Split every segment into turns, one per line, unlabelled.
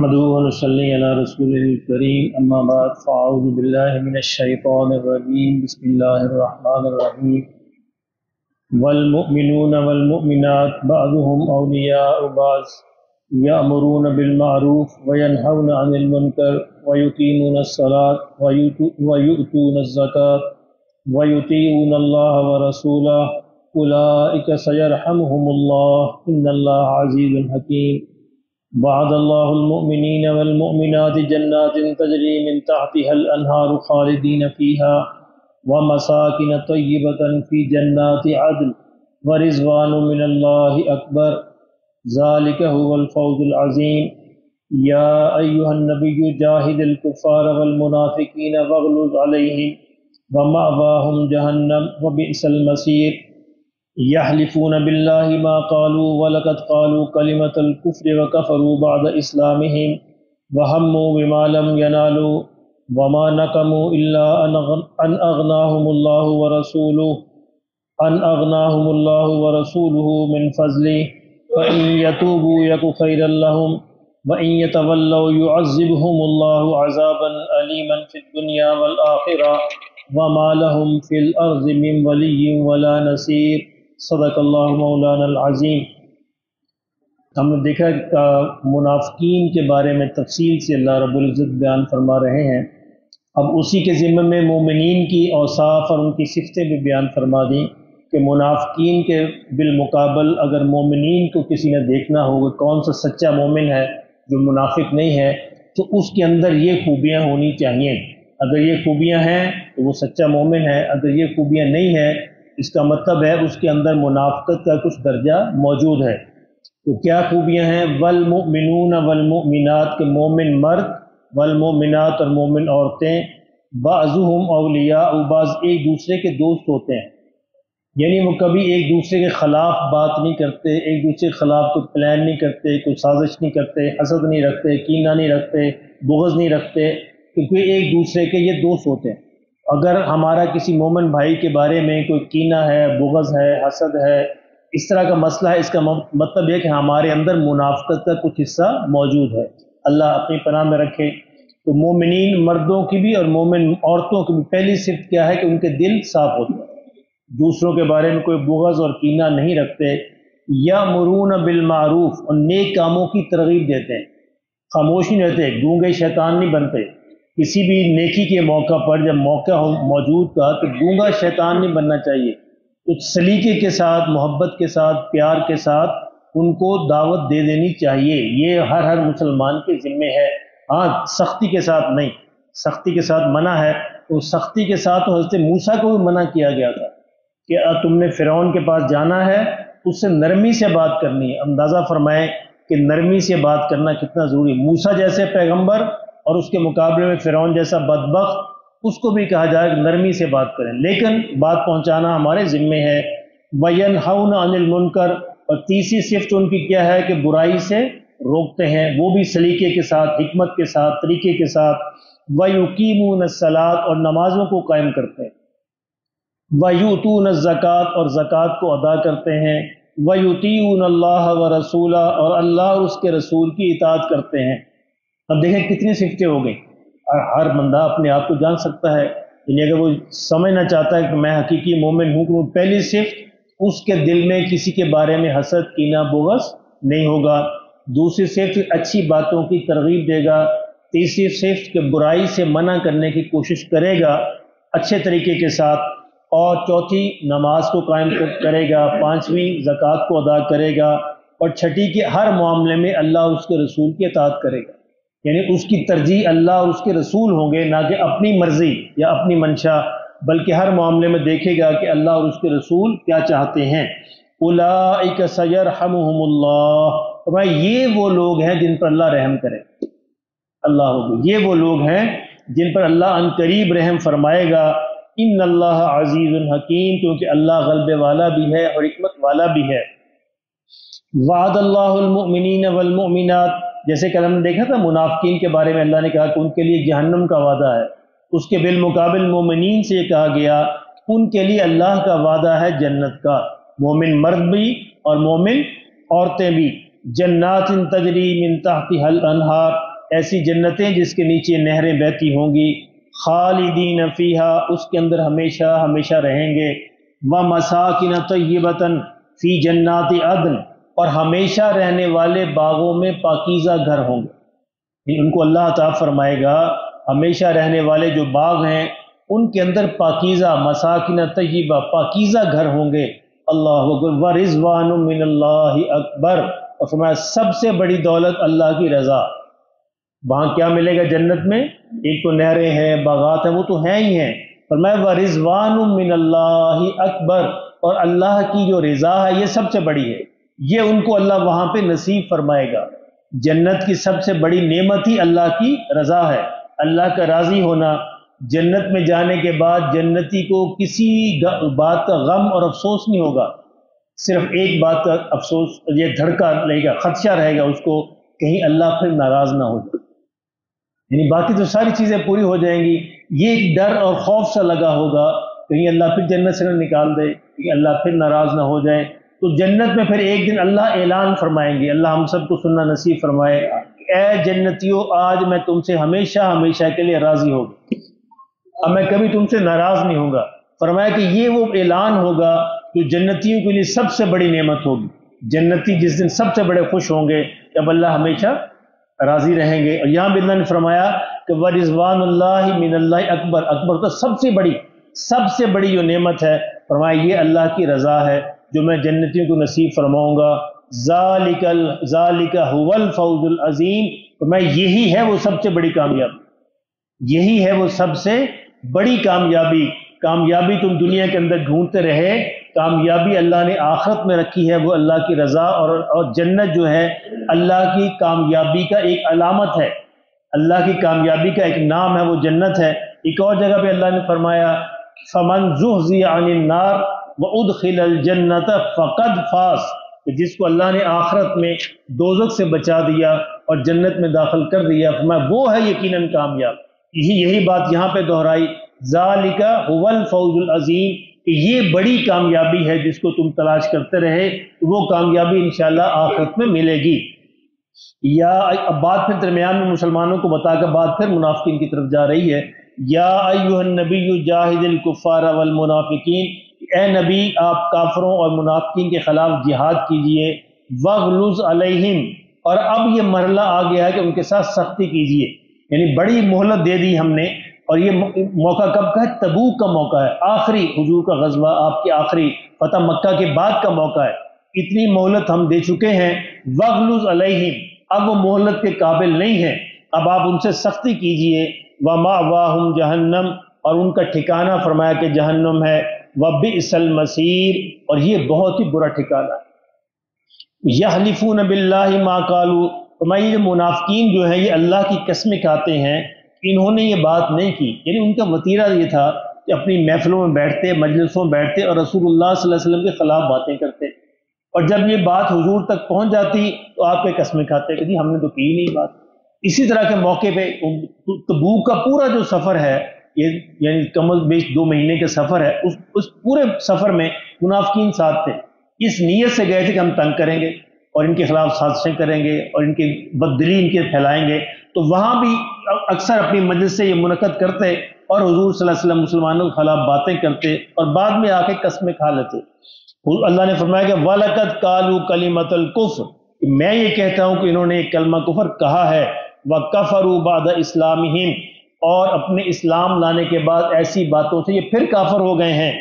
نحمده ونصلي على رسوله الكريم أما بعد فأعوذ بالله من الشيطان الرجيم بسم الله الرحمن الرحيم والمؤمنون والمؤمنات بعضهم أولياء بعض يأمرون بالمعروف وينهون عن المنكر ويقيمون الصلاة ويؤتون الزكاة ويطيعون الله ورسوله أولئك سيرحمهم الله إن الله عزيز حكيم وعد الله المؤمنين والمؤمنات جنات تجري من تحتها الأنهار خالدين فيها ومساكن طيبة في جنات عدن ورضوان من الله أكبر ذلك هو الفوز العظيم يا أيها النبي جاهد الكفار والمنافقين واغلظ عليهم ومأواهم جهنم وبئس المصير يحلفون بالله ما قالوا ولقد قالوا كلمة الكفر وكفروا بعد إسلامهم وهموا بما لم ينالوا وما نقموا إلا أن أغناهم الله ورسوله من فضله فإن يتوبوا يك خيرا لهم وإن يتولوا يعذبهم الله عذابا أليما في الدنيا والآخرة وما لهم في الأرض من ولي ولا نصير صدق اللہ مولانا العظیم۔ ہم نے دیکھا کہ منافقین کے بارے میں تفصیل سے اللہ رب العزت بیان فرما رہے ہیں۔ اب اسی کے ذمہ میں مومنین کی اوصاف اور ان کی صفتیں بھی بیان فرما دیں کہ منافقین کے بالمقابل اگر مومنین کو کسی نے دیکھنا ہوگا کون سا سچا مومن ہے جو منافق نہیں ہے، تو اس کے اندر یہ خوبیاں ہونی چاہیے۔ اگر یہ خوبیاں ہیں تو وہ سچا مومن ہے، اگر یہ خوبیاں نہیں ہیں اس کا مطلب ہے اس کے اندر منافقت کا کچھ درجہ موجود ہے۔ تو کیا خوبیاں ہیں؟ والمؤمنون والمؤمنات کے مومن مرد، والمؤمنات اور مومن عورتیں، بعضهم اولیاء، بعض ایک دوسرے کے دوست ہوتے ہیں، یعنی وہ کبھی ایک دوسرے کے خلاف بات نہیں کرتے، ایک دوسرے کے خلاف کوئی پلان نہیں کرتے، کوئی سازش نہیں کرتے، حسد نہیں رکھتے، کینہ نہیں رکھتے، بغض نہیں رکھتے، کیونکہ ایک دوسرے کے یہ دوست ہوتے ہیں۔ اگر ہمارا کسی مومن بھائی کے بارے میں کوئی کینہ ہے، بغض ہے، حسد ہے، اس طرح کا مسئلہ ہے، اس کا مطلب یہ کہ ہمارے اندر منافقت کا کچھ حصہ موجود ہے۔ اللہ اپنی پناہ میں رکھے۔ تو مومنین مردوں کی بھی اور مومن عورتوں کی بھی پہلی صفت کیا ہے کہ ان کے دل صاف ہوتے ہیں، دوسروں کے بارے میں کوئی بغض اور کینہ نہیں رکھتے۔ یامرون بالمعروف، اور نیک کاموں کی ترغیب دیتے ہیں، خاموش نہیں رہتے، گونگے شیطان نہیں بنتے۔ کسی بھی نیکی کے موقع پر جب موقع ہو موجود کا تو گونگا شیطان نہیں بننا چاہیے، کچھ سلیقے کے ساتھ، محبت کے ساتھ، پیار کے ساتھ ان کو دعوت دے دینی چاہیے۔ یہ ہر مسلمان کے ذمہ ہے۔ ہاں، سختی کے ساتھ نہیں، سختی کے ساتھ منع ہے۔ تو سختی کے ساتھ تو حضرت موسیٰ کو بھی منع کیا گیا تھا کہ تم نے فرعون کے پاس جانا ہے، اس سے نرمی سے بات کرنی ہے۔ اندازہ فرمائیں کہ نرمی سے بات کرنا کتنا ضروری۔ موسیٰ جیسے پیغمبر اور اس کے مقابلے میں فرعون جیسا بدبخت، اس کو بھی کہا جائے کہ نرمی سے بات کریں، لیکن بات پہنچانا ہمارے ذمے ہے۔ وَيَنْهَوْنَ عَنِ الْمُنْكَرِ، اور تیسری صفت ان کی کیا ہے کہ برائی سے روکتے ہیں، وہ بھی سلیقے کے ساتھ، حکمت کے ساتھ، طریقے کے ساتھ۔ وَيُقِيمُونَ الصَّلَاةَ، اور نمازوں کو قائم کرتے ہیں۔ وَيُؤْتُونَ الزَّكَاةَ، اور زکوٰۃ کو ادا کرتے ہیں۔ وَيُطِيعُونَ اللَّهَ وَرَسُولَهُ، اور اللہ اور اس کے رسول کی اطاعت کرتے ہیں۔ اب دیکھیں کتنی صفتیں ہو گئیں۔ ہر بندہ اپنے آپ کو جان سکتا ہے، یعنی اگر وہ سمجھنا چاہتا ہے کہ میں حقیقی مومن ہوں، کہ پہلی صفت اس کے دل میں کسی کے بارے میں حسد، کینہ، بغض نہیں ہوگا۔ دوسری صفت اچھی باتوں کی ترغیب دے گا۔ تیسری صفت کہ برائی سے منع کرنے کی کوشش کرے گا اچھے طریقے کے ساتھ۔ اور چوتھی نماز کو قائم کرے گا۔ پانچویں زکوٰۃ کو ادا کرے گا۔ اور چھٹی کہ ہر معاملے میں اللہ اور اس کے رسول کی اطاعت کرے گا، یعنی اس کی ترجیح اللہ اور اس کے رسول ہوں گے، نہ کہ اپنی مرضی یا اپنی منشا، بلکہ ہر معاملے میں دیکھے گا کہ اللہ اور اس کے رسول کیا چاہتے ہیں۔ اولئک سیرحمہم اللہ، یہ وہ لوگ ہیں جن پر اللہ رحم کرے، اللہ ہوگا، یہ وہ لوگ ہیں جن پر اللہ عن قریب رحم فرمائے گا۔ ان اللہ عزیز حکیم، کیونکہ اللہ غلبے والا بھی ہے اور حکمت والا بھی ہے۔ وعد اللہ المؤمنین والمؤمنات، جیسے کہ ہم نے دیکھا تھا منافقین کے بارے میں اللہ نے کہا کہ ان کے لیے جہنم کا وعدہ ہے، اس کے بالمقابل مومنین سے یہ کہا گیا ان کے لیے اللہ کا وعدہ ہے جنت کا، مومن مرد بھی اور مومن عورتیں بھی۔ جنات تجری من تحتها الانہار، ایسی جنتیں جس کے نیچے نہریں بہتی ہوں گی، خالدین فیہا، اس کے اندر ہمیشہ ہمیشہ رہیں گے، ومساکن طیبۃ فی جنات عدن، اور ہمیشہ رہنے والے باغوں میں پاکیزہ گھر ہوں گے۔ ان کو اللہ تعالیٰ فرمائے گا ہمیشہ رہنے والے جو باغ ہیں ان کے اندر پاکیزہ، مساکن طیبہ، پاکیزہ گھر ہوں گے۔ اللہ اکبر، ورضوان من اللہ اکبر، اور فرمایا سب سے بڑی دولت اللہ کی رضا۔ وہاں کیا ملے گا جنت میں؟ ایک تو نہریں ہیں، باغات ہیں، وہ تو ہیں ہی ہیں، فرمایا ورضوان من اللہ اکبر، اور اللہ کی جو رضا ہے یہ سب سے بڑی ہے، یہ ان کو اللہ وہاں پہ نصیب فرمائے گا۔ جنت کی سب سے بڑی نعمت ہی اللہ کی رضا ہے، اللہ کا راضی ہونا۔ جنت میں جانے کے بعد جنتی کو کسی بات کا غم اور افسوس نہیں ہوگا، صرف ایک بات کا افسوس، یہ دھڑکا رہے گا، خدشہ رہے گا اس کو، کہیں اللہ پھر ناراض نہ ہو جائے۔ یعنی باقی تو ساری چیزیں پوری ہو جائیں گی، یہ ایک ڈر اور خوف سا لگا ہوگا کہیں اللہ پھر جنت سے نہ نکال دے، کہیں اللہ پھر ناراض نہ ہو جائے۔ تو جنت میں پھر ایک دن اللہ اعلان فرمائیں گے، اللہ ہم سب کو سننا نصیب فرمائے، اے جنتیوں آج میں تم سے ہمیشہ ہمیشہ کے لیے راضی ہوں، اب میں کبھی تم سے ناراض نہیں ہوں گا۔ فرمایا کہ یہ وہ اعلان ہوگا جو جنتیوں کے لیے سب سے بڑی نعمت ہوگی۔ جنتی جس دن سب سے بڑے خوش ہوں گے جب اللہ ہمیشہ راضی رہیں گے۔ اور یہاں بھی اللہ نے فرمایا کہ ورضوان اللہ من اللہ اکبر، اکبر تو سب سے بڑی جو نعمت ہے، فرمایا یہ اللہ کی رضا ہے جو میں جنتیوں کو نصیب فرماؤں گا۔ ذالک هو الفوز العظیم، فرمایا یہی ہے وہ سب سے بڑی کامیابی، یہی ہے وہ سب سے بڑی کامیابی۔ کامیابی تم دنیا کے اندر ڈھونڈتے رہے، کامیابی اللہ نے آخرت میں رکھی ہے، وہ اللہ کی رضا اور جنت جو ہے اللہ کی کامیابی کا ایک علامت ہے، اللہ کی کامیابی کا ایک نام ہے، وہ جنت ہے۔ ایک اور جگہ پہ اللہ نے فرمایا فمن زحزح عن النار وادخل الجنت فقد فاز، کہ جس کو اللہ نے آخرت میں دوزخ سے بچا دیا اور جنت میں داخل کر دیا، فرمایا وہ ہے یقیناً کامیاب۔ یہی بات یہاں پہ دہرائی، ذالک هو الفوز العظیم، کہ یہ بڑی کامیابی ہے جس کو تم تلاش کرتے رہے، وہ کامیابی انشاءاللہ آخرت میں ملے گی۔ یا اب بات پھر درمیان میں مسلمانوں کو بتا کر بات پھر منافقین کی طرف جا رہی ہے۔ یا ایھا النبی جاہد الکفار والمنافقین، اے نبی آپ کافروں اور منافقین کے خلاف جہاد کیجئے، وغلظ علیہم، اور اب یہ مرحلہ آ گیا ہے کہ ان کے ساتھ سختی کیجئے، یعنی بڑی مہلت دے دی ہم نے، اور یہ موقع کب کا ہے؟ تبوک کا موقع ہے، آخری حضور کا غزوہ، آپ کے آخری فتح مکہ کے بعد کا موقع ہے، اتنی مہلت ہم دے چکے ہیں۔ وغلظ علیہم، اب وہ مہلت کے قابل نہیں ہیں، اب آپ ان سے سختی کیجئے۔ ومأواہم جہنم، اور ان کا ٹھکانہ فرمایا کہ جہنم ہے، وبئس المصیر، اور یہ بہت ہی برا ٹھکانہ ہے۔ یحلفون باللہ ما قالوا، فرمایا یہ منافقین جو ہیں یہ اللہ کی قسمیں کھاتے ہیں، انہوں نے یہ بات نہیں کی، یعنی ان کا وتیرہ یہ تھا کہ اپنی محفلوں میں بیٹھتے، مجلسوں میں بیٹھتے اور رسول اللہ صلی اللہ علیہ وسلم کے خلاف باتیں کرتے، اور جب یہ بات حضور تک پہنچ جاتی تو آپ پہ قسمیں کھاتے کہ جی ہم نے تو کی نہیں بات۔ اسی طرح کے موقع پہ تبوک کا پورا جو سفر ہے، یہ یعنی کم از بیش 2 مہینے کا سفر ہے، اس پورے سفر میں منافقین ساتھ تھے، اس نیت سے گئے تھے کہ ہم تنگ کریں گے اور ان کے خلاف سازشیں کریں گے اور ان کی بددلی ان کے پھیلائیں گے، تو وہاں بھی اکثر اپنی مجلس سے یہ منعقد کرتے اور حضور صلی اللہ علیہ وسلم مسلمانوں کے خلاف باتیں کرتے اور بعد میں آ کے قسمیں کھا لیتے۔ اللہ نے فرمایا کہ وَلَقَدْ قَالُوا كَلِمَةَ الْكُفْرِ، میں یہ کہتا ہوں کہ انہوں نے ایک کلمہ کفر کہا ہے، وَكَفَرُوا بَعْدَ إِسْلَامِهِمْ، اور اپنے اسلام لانے کے بعد ایسی باتوں سے یہ پھر کافر ہو گئے ہیں۔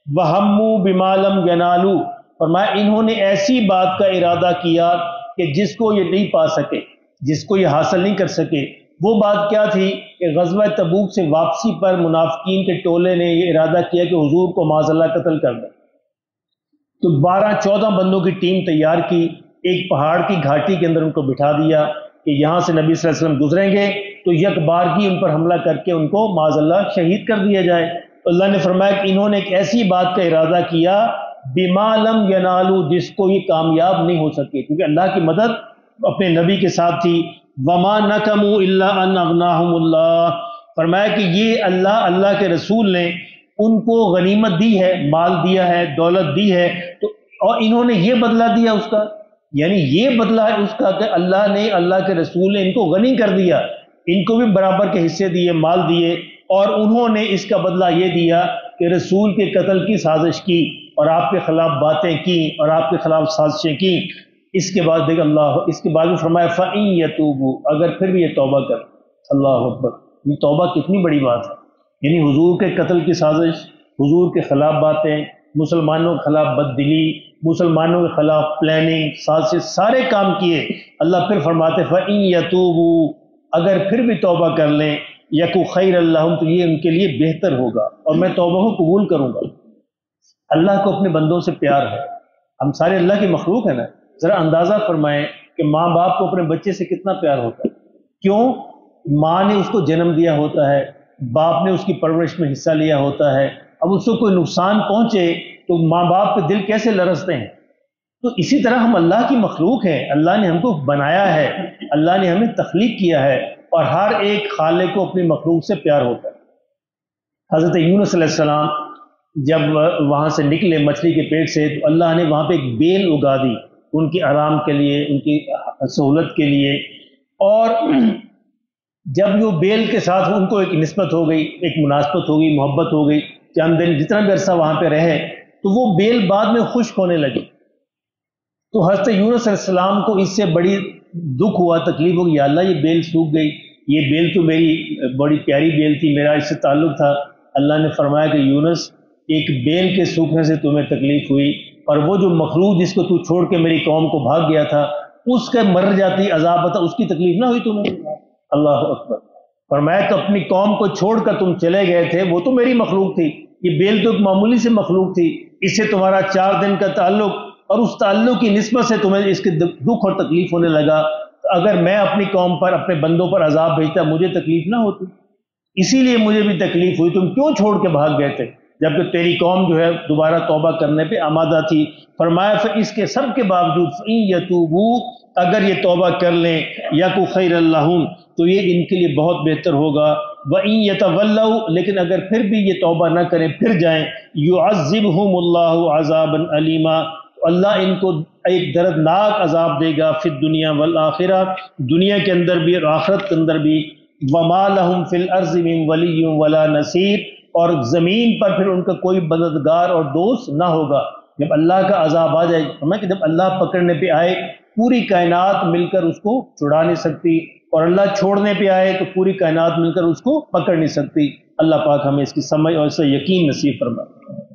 وَهَمُّوا بِمَا لَمْ يَنَالُوا، فرمایا انہوں نے ایسی بات کا ارادہ کیا کہ جس کو یہ نہیں پا سکے، جس کو یہ حاصل نہیں کر سکے۔ وہ بات کیا تھی کہ غزوہ تبوک سے واپسی پر منافقین کے ٹولے نے یہ ارادہ کیا کہ حضور کو معاذ اللہ قتل کر دیں، تو 12-14 بندوں کی ٹیم تیار کی، ایک پہاڑ کی گھاٹی کے اندر ان کو بٹھا دیا کہ یہاں سے نبی صلی اللہ علیہ وسلم گزریں گے تو یک بار کی ان پر حملہ کر کے ان کو معاذ اللہ شہید کر دیا جائے۔ تو اللہ نے فرمایا کہ انہوں نے ایک ایسی بات کا ارادہ کیا بما لم ینالوا، جس کو یہ کامیاب نہیں ہو سکے، کیونکہ اللہ کی مدد اپنے نبی کے ساتھ تھی۔ وما نقموا الا ان اغناهم اللہ، فرمایا کہ یہ اللہ کے رسول نے ان کو غنیمت دی ہے، مال دیا ہے، دولت دی ہے، تو اور انہوں نے یہ بدلہ دیا اس کا
یعنی یہ بدلہ ہے اس کا کہ اللہ نے، اللہ کے رسول نے ان کو غنی کر دیا، ان کو بھی برابر کے حصے دیے، مال دیے، اور انہوں نے اس کا بدلہ یہ دیا کہ رسول کے قتل کی سازش کی اور آپ کے خلاف باتیں کی اور آپ کے خلاف سازشیں کی۔ اس کے بعد دیکھ اللہ، اس کے بعد بھی فرمایا فَإِن يَتُوبُوا، اگر پھر بھی یہ توبہ کر۔ اللہ اکبر، یہ توبہ کتنی بڑی بات ہے، یعنی حضور کے قتل کی سازش، حضور کے خلاف باتیں، مسلمانوں کے خلاف بددلی، مسلمانوں کے خلاف پلاننگ، سازش، سارے کام کیے۔ اللہ پھر فرماتے فَإِن يَتُوبُوا، اگر پھر بھی توبہ کر لیں، یکو خیر اللہم، تو یہ ان کے لیے بہتر ہوگا اور میں توبہ کو قبول کروں گا۔ اللہ کو اپنے بندوں سے پیار ہے، ہم سارے اللہ کی مخلوق ہیں نا، ذرا اندازہ فرمائیں کہ ماں باپ کو اپنے بچے سے کتنا پیار ہوتا ہے۔ کیوں؟ ماں نے اس کو جنم دیا ہوتا ہے، باپ نے اس کی پرورش میں حصہ لیا ہوتا ہے، اب اس کو کوئی نقصان پہنچے تو ماں باپ کے دل کیسے لرزتے ہیں۔ تو اسی طرح ہم اللہ کی مخلوق ہیں، اللہ نے ہم کو بنایا ہے، اللہ نے ہمیں تخلیق کیا ہے، اور ہر ایک خالق کو اپنی مخلوق سے پیار ہوتا ہے۔ حضرت یونس علیہ السلام جب وہاں سے نکلے مچھلی کے پیٹ سے، تو اللہ نے وہاں پہ ایک بیل اگا دی ان کی آرام کے لیے، ان کی سہولت کے لیے، اور جب وہ بیل کے ساتھ ان کو ایک نسبت ہو گئی، ایک مناسبت ہو گئی، محبت ہو گئی، چند دن جتنا بھی عرصہ وہاں پہ رہے، تو وہ بیل بعد میں خشک ہونے لگی۔ تو حضرت یونس علیہ السلام کو اس سے بڑی دکھ ہوا، تکلیف ہو گئی، یا اللہ یہ بیل سوکھ گئی، یہ بیل تو میری بڑی پیاری بیل تھی، میرا اس سے تعلق تھا۔ اللہ نے فرمایا کہ یونس، ایک بیل کے سوکھنے سے تمہیں تکلیف ہوئی، اور وہ جو مخلوق جس کو تو چھوڑ کے میری قوم کو بھاگ گیا تھا، اس کے مر جاتی عذاب تھا، اس کی تکلیف نہ ہوئی تمہیں۔ اللہ اکبر، فرمایا تو اپنی قوم کو چھوڑ کر تم چلے گئے تھے، وہ تو میری مخلوق تھی، یہ بیل تو ایک معمولی سے مخلوق تھی، اس سے تمہارا 4 دن کا تعلق، اور اس تعلق کی نسبت سے تمہیں اس کے دکھ اور تکلیف ہونے لگا۔ اگر میں اپنی قوم پر، اپنے بندوں پر عذاب بھیجتا، مجھے تکلیف نہ ہوتی، اسی لیے مجھے بھی تکلیف ہوئی، تم کیوں چھوڑ کے بھاگ گئے تھے جبکہ تیری قوم جو ہے دوبارہ توبہ کرنے پہ آمادہ تھی۔ فرمایا پھر اس کے سب کے باوجود فَإِن يَتُوبُوا، اگر یہ توبہ کر لیں، یَکُ خَیْرًا لَّهُمْ، تو یہ ان کے لیے بہت بہتر ہوگا۔ وَإِن يَتَوَلَّوْا، لیکن اگر پھر بھی یہ توبہ نہ کریں، پھر جائیں، يُعَذِّبْهُمُ اللَّهُ عَذَابًا أَلِيمًا، اللہ ان کو ایک دردناک عذاب دے گا، فی الدنیا والآخرہ، دنیا کے اندر بھی اور آخرت کے اندر بھی۔ وَمَا لَهُمْ فِي الْأَرْضِ مِنْ وَلِيٍّ وَلَا نَصِيرٍ، اور زمین پر پھر ان کا کوئی مددگار اور دوست نہ ہوگا۔ جب اللہ کا عذاب آ جائے، ہمیں کہ جب اللہ پکڑنے پہ آئے، پوری کائنات مل کر اس کو چھڑا نہیں سکتی، اور اللہ چھوڑنے پہ آئے تو پوری کائنات مل کر اس کو پکڑ نہیں سکتی۔ اللہ پاک ہمیں اس کی سمجھ اور اس سے یقین نصیب فرمائے۔